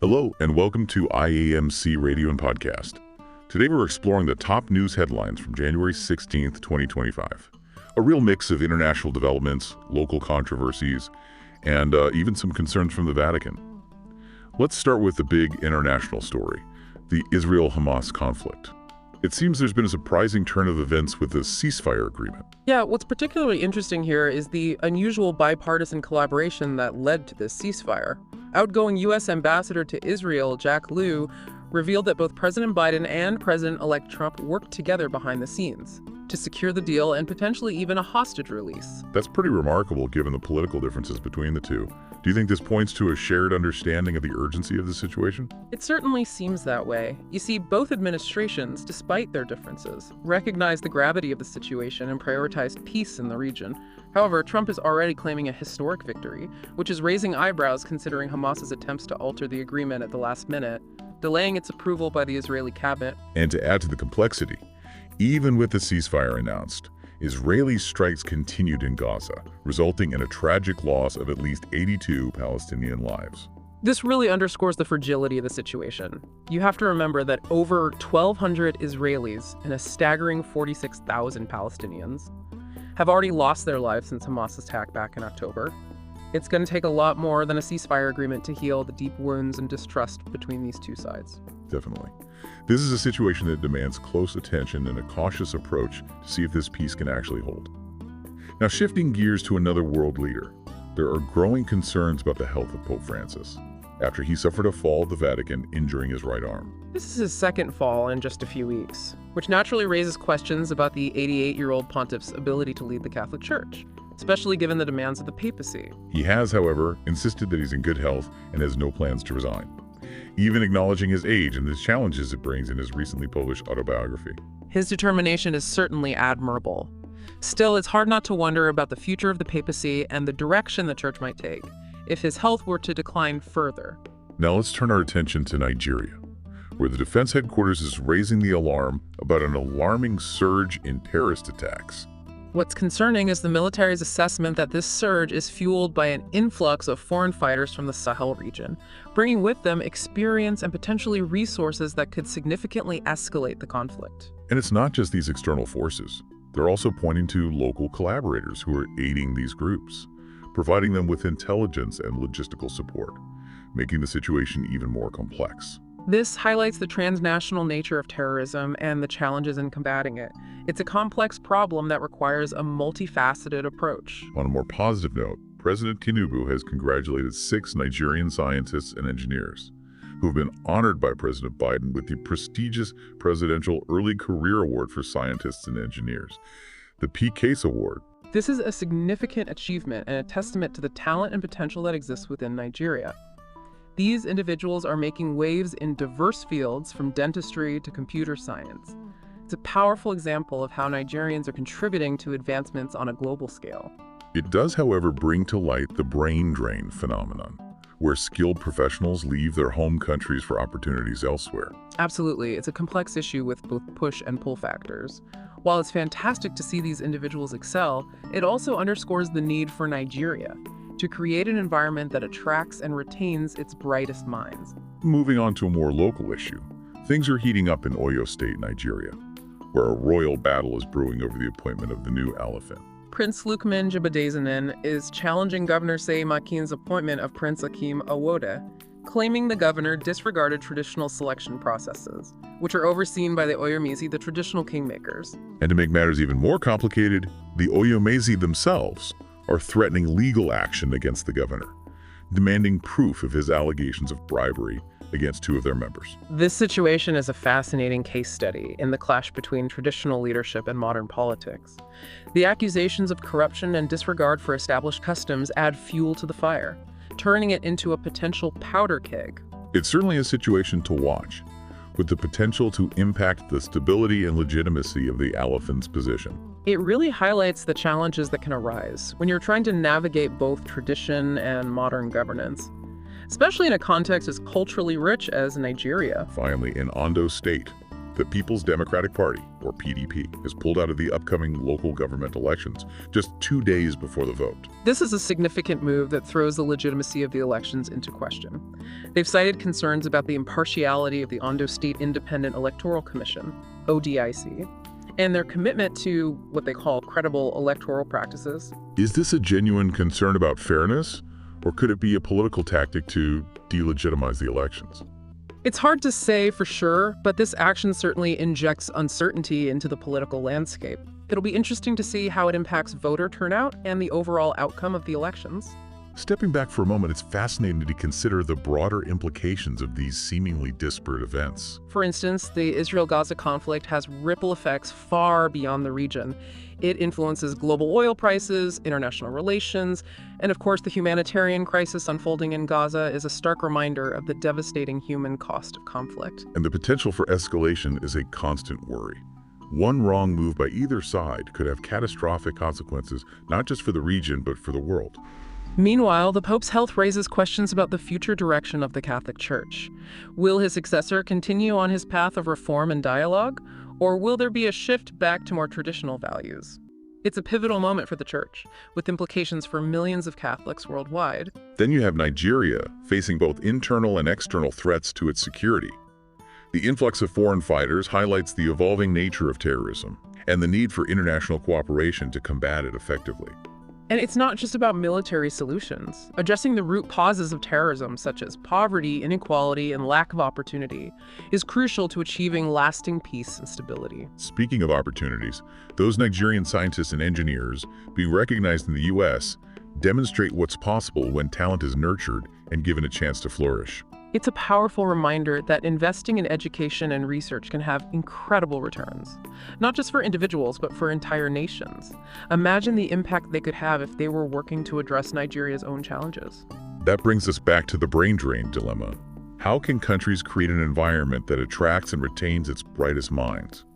Hello, and welcome to IAMC Radio and Podcast. Today we're exploring the top news headlines from January 16th, 2025. A real mix of international developments, local controversies, and even some concerns from the Vatican. Let's start with the big international story, the Israel-Hamas conflict. It seems there's been a surprising turn of events with the ceasefire agreement. Yeah, what's particularly interesting here is the unusual bipartisan collaboration that led to this ceasefire. Outgoing U.S. Ambassador to Israel, Jack Lew, revealed that both President Biden and President-elect Trump worked together behind the scenes to secure the deal and potentially even a hostage release. That's pretty remarkable given the political differences between the two. Do you think this points to a shared understanding of the urgency of the situation? It certainly seems that way. You see, both administrations, despite their differences, recognize the gravity of the situation and prioritize peace in the region. However, Trump is already claiming a historic victory, which is raising eyebrows considering Hamas's attempts to alter the agreement at the last minute, delaying its approval by the Israeli cabinet. And to add to the complexity, even with the ceasefire announced, Israeli strikes continued in Gaza, resulting in a tragic loss of at least 82 Palestinian lives. This really underscores the fragility of the situation. You have to remember that over 1,200 Israelis and a staggering 46,000 Palestinians have already lost their lives since Hamas's attack back in October. It's going to take a lot more than a ceasefire agreement to heal the deep wounds and distrust between these two sides. Definitely. This is a situation that demands close attention and a cautious approach to see if this peace can actually hold. Now, shifting gears to another world leader, there are growing concerns about the health of Pope Francis after he suffered a fall at the Vatican, injuring his right arm. This is his second fall in just a few weeks, which naturally raises questions about the 88-year-old pontiff's ability to lead the Catholic Church, especially given the demands of the papacy. He has, however, insisted that he's in good health and has no plans to resign, even acknowledging his age and the challenges it brings in his recently published autobiography. His determination is certainly admirable. Still, it's hard not to wonder about the future of the papacy and the direction the church might take if his health were to decline further. Now let's turn our attention to Nigeria, where the defense headquarters is raising the alarm about an alarming surge in terrorist attacks. What's concerning is the military's assessment that this surge is fueled by an influx of foreign fighters from the Sahel region, bringing with them experience and potentially resources that could significantly escalate the conflict. And it's not just these external forces. They're also pointing to local collaborators who are aiding these groups, providing them with intelligence and logistical support, making the situation even more complex. This highlights the transnational nature of terrorism and the challenges in combating it. It's a complex problem that requires a multifaceted approach. On a more positive note, President Tinubu has congratulated 6 Nigerian scientists and engineers who have been honored by President Biden with the prestigious Presidential Early Career Award for Scientists and Engineers, the PCASE Award. This is a significant achievement and a testament to the talent and potential that exists within Nigeria. These individuals are making waves in diverse fields from dentistry to computer science. It's a powerful example of how Nigerians are contributing to advancements on a global scale. It does, however, bring to light the brain drain phenomenon, where skilled professionals leave their home countries for opportunities elsewhere. Absolutely. It's a complex issue with both push and pull factors. While it's fantastic to see these individuals excel, it also underscores the need for Nigeria to create an environment that attracts and retains its brightest minds. Moving on to a more local issue, things are heating up in Oyo State, Nigeria, where a royal battle is brewing over the appointment of the new elephant. Prince Lukman Jibodezanin is challenging Governor Seyi Makin's appointment of Prince Akeem Awode, claiming the governor disregarded traditional selection processes, which are overseen by the Oyomezi, the traditional kingmakers. And to make matters even more complicated, the Oyomezi themselves are threatening legal action against the governor, demanding proof of his allegations of bribery against 2 of their members. This situation is a fascinating case study in the clash between traditional leadership and modern politics. The accusations of corruption and disregard for established customs add fuel to the fire, turning it into a potential powder keg. It's certainly a situation to watch, with the potential to impact the stability and legitimacy of the elephant's position. It really highlights the challenges that can arise when you're trying to navigate both tradition and modern governance, especially in a context as culturally rich as Nigeria. Finally, in Ondo State, The People's Democratic Party, or PDP, is pulled out of the upcoming local government elections just 2 days before the vote. This is a significant move that throws the legitimacy of the elections into question. They've cited concerns about the impartiality of the Ondo State Independent Electoral Commission, ODIC, and their commitment to what they call credible electoral practices. Is this a genuine concern about fairness, or could it be a political tactic to delegitimize the elections? It's hard to say for sure, but this action certainly injects uncertainty into the political landscape. It'll be interesting to see how it impacts voter turnout and the overall outcome of the elections. Stepping back for a moment, it's fascinating to consider the broader implications of these seemingly disparate events. For instance, the Israel-Gaza conflict has ripple effects far beyond the region. It influences global oil prices, international relations, and of course the humanitarian crisis unfolding in Gaza is a stark reminder of the devastating human cost of conflict. And the potential for escalation is a constant worry. One wrong move by either side could have catastrophic consequences, not just for the region, but for the world. Meanwhile, the Pope's health raises questions about the future direction of the Catholic Church. Will his successor continue on his path of reform and dialogue, or will there be a shift back to more traditional values? It's a pivotal moment for the Church, with implications for millions of Catholics worldwide. Then you have Nigeria, facing both internal and external threats to its security. The influx of foreign fighters highlights the evolving nature of terrorism and the need for international cooperation to combat it effectively. And it's not just about military solutions. Addressing the root causes of terrorism, such as poverty, inequality, and lack of opportunity, is crucial to achieving lasting peace and stability. Speaking of opportunities, those Nigerian scientists and engineers being recognized in the U.S. demonstrate what's possible when talent is nurtured and given a chance to flourish. It's a powerful reminder that investing in education and research can have incredible returns, not just for individuals, but for entire nations. Imagine the impact they could have if they were working to address Nigeria's own challenges. That brings us back to the brain drain dilemma. How can countries create an environment that attracts and retains its brightest minds?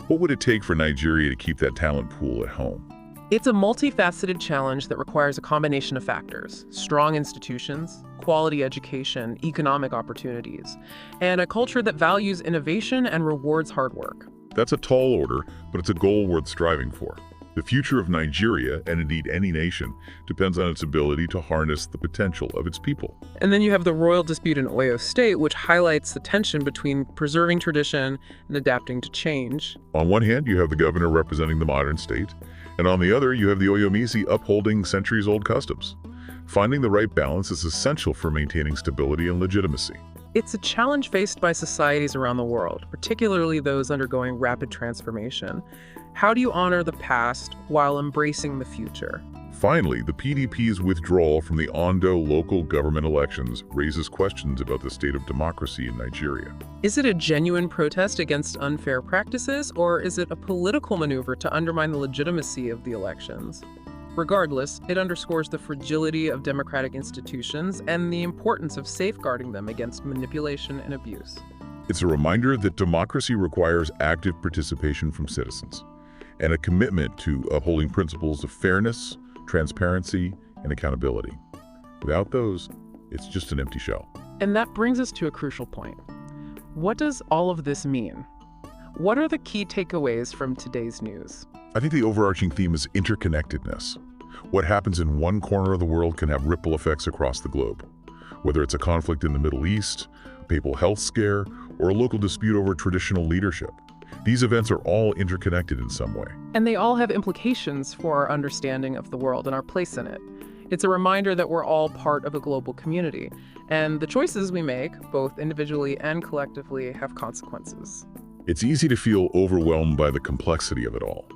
What would it take for Nigeria to keep that talent pool at home? It's a multifaceted challenge that requires a combination of factors: strong institutions, quality education, economic opportunities, and a culture that values innovation and rewards hard work. That's a tall order, but it's a goal worth striving for. The future of Nigeria, and indeed any nation, depends on its ability to harness the potential of its people. And then you have the royal dispute in Oyo State, which highlights the tension between preserving tradition and adapting to change. On one hand, you have the governor representing the modern state, and on the other, you have the Oyo upholding centuries-old customs. Finding the right balance is essential for maintaining stability and legitimacy. It's a challenge faced by societies around the world, particularly those undergoing rapid transformation. How do you honor the past while embracing the future? Finally, the PDP's withdrawal from the Ondo local government elections raises questions about the state of democracy in Nigeria. Is it a genuine protest against unfair practices, or is it a political maneuver to undermine the legitimacy of the elections? Regardless, it underscores the fragility of democratic institutions and the importance of safeguarding them against manipulation and abuse. It's a reminder that democracy requires active participation from citizens and a commitment to upholding principles of fairness, transparency, and accountability. Without those, it's just an empty shell. And that brings us to a crucial point. What does all of this mean? What are the key takeaways from today's news? I think the overarching theme is interconnectedness. What happens in one corner of the world can have ripple effects across the globe. Whether it's a conflict in the Middle East, a papal health scare, or a local dispute over traditional leadership, these events are all interconnected in some way. And they all have implications for our understanding of the world and our place in it. It's a reminder that we're all part of a global community, and the choices we make, both individually and collectively, have consequences. It's easy to feel overwhelmed by the complexity of it all.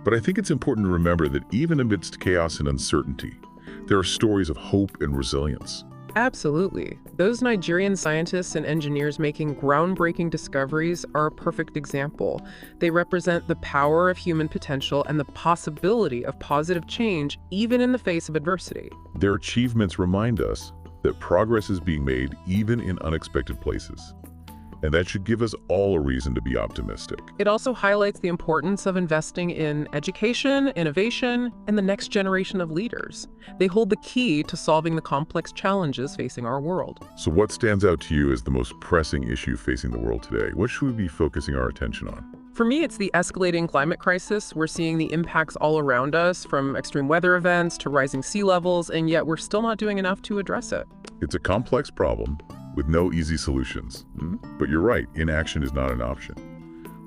But I think it's important to remember that even amidst chaos and uncertainty, there are stories of hope and resilience. Absolutely. Those Nigerian scientists and engineers making groundbreaking discoveries are a perfect example. They represent the power of human potential and the possibility of positive change, even in the face of adversity. Their achievements remind us that progress is being made even in unexpected places. And that should give us all a reason to be optimistic. It also highlights the importance of investing in education, innovation, and the next generation of leaders. They hold the key to solving the complex challenges facing our world. So what stands out to you as the most pressing issue facing the world today? What should we be focusing our attention on? For me, it's the escalating climate crisis. We're seeing the impacts all around us, from extreme weather events to rising sea levels, and yet we're still not doing enough to address it. It's a complex problem with no easy solutions. But you're right, inaction is not an option.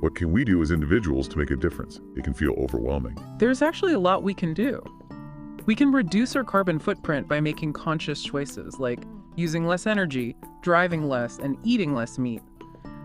What can we do as individuals to make a difference? It can feel overwhelming. There's actually a lot we can do. We can reduce our carbon footprint by making conscious choices, like using less energy, driving less, and eating less meat.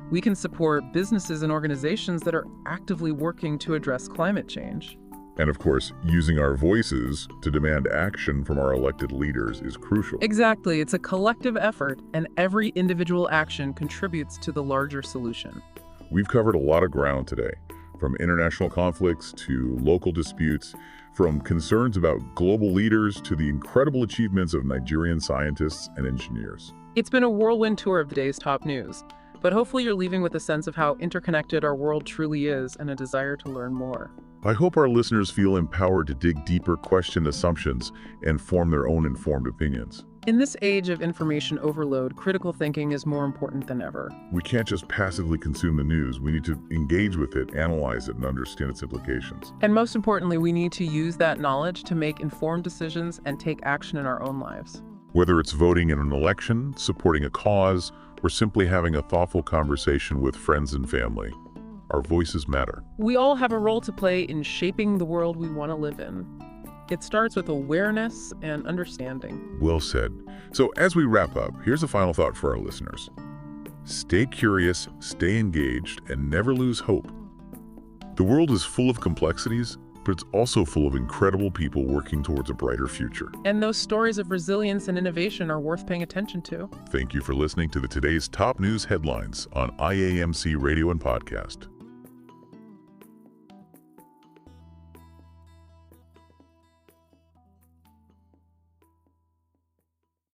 We can support businesses and organizations that are actively working to address climate change. And of course, using our voices to demand action from our elected leaders is crucial. Exactly. It's a collective effort, and every individual action contributes to the larger solution. We've covered a lot of ground today, from international conflicts to local disputes, from concerns about global leaders to the incredible achievements of Nigerian scientists and engineers. It's been a whirlwind tour of the day's top news, but hopefully you're leaving with a sense of how interconnected our world truly is and a desire to learn more. I hope our listeners feel empowered to dig deeper, question assumptions, and form their own informed opinions. In this age of information overload, critical thinking is more important than ever. We can't just passively consume the news. We need to engage with it, analyze it, and understand its implications. And most importantly, we need to use that knowledge to make informed decisions and take action in our own lives. Whether it's voting in an election, supporting a cause, or simply having a thoughtful conversation with friends and family, our voices matter. We all have a role to play in shaping the world we want to live in. It starts with awareness and understanding. Well said. So as we wrap up, here's a final thought for our listeners. Stay curious, stay engaged, and never lose hope. The world is full of complexities, but it's also full of incredible people working towards a brighter future. And those stories of resilience and innovation are worth paying attention to. Thank you for listening to today's top news headlines on IAMC Radio and Podcast.